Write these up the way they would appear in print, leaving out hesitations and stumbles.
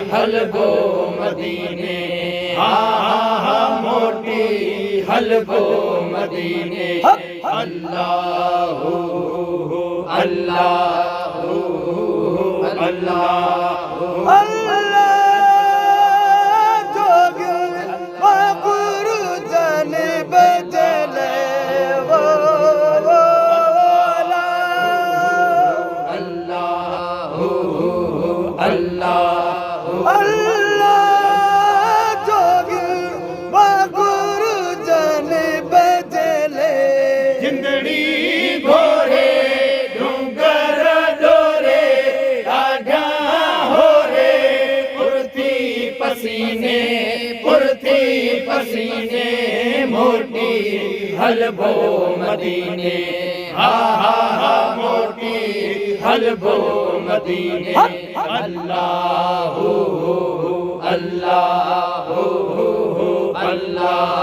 حلبو مدینے موٹی حلبو مدینے اللہ اللہ اللہ پسینے موٹی حلبو مدینے موٹی حلبو مدینے اللہ اللہ اللہ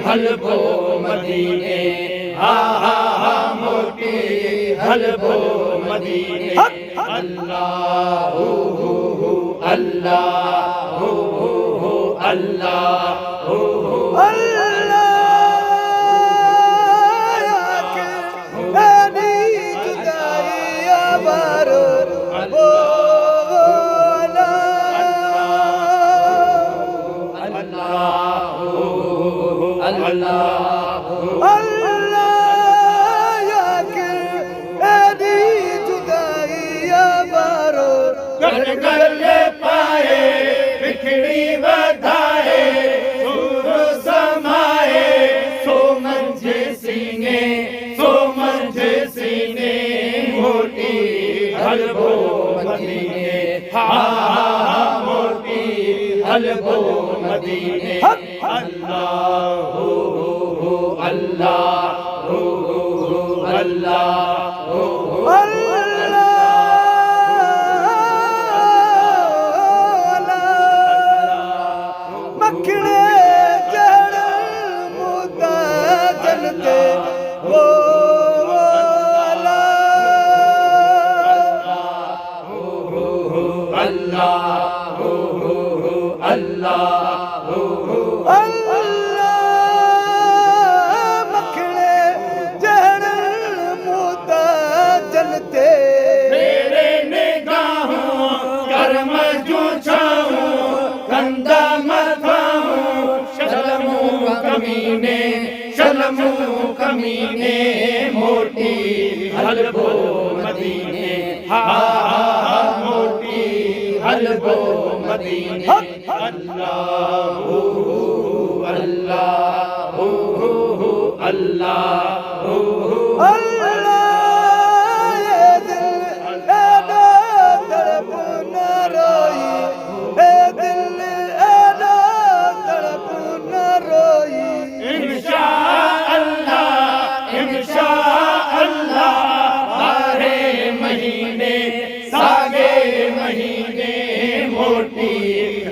حلبو مدینے موٹی حلبو مدینے اللہ اللہ اللہ گل پائے بکھڑی ودھائے سور سمائے سو منجھ سینے موٹی حلبو مدینے موٹی حلبو مدینے اللہ اللہ اللہ شلمو کمینے موٹی حلبو مدینے موٹی حلبو مدینے اللہ اللہ اللہ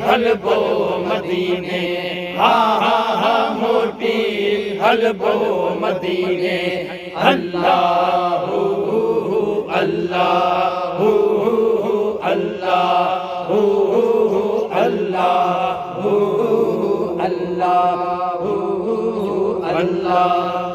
حلبو مدینے موٹی حلبو مدینے اللہ اللہ اللہ اللہ اللہ اللہ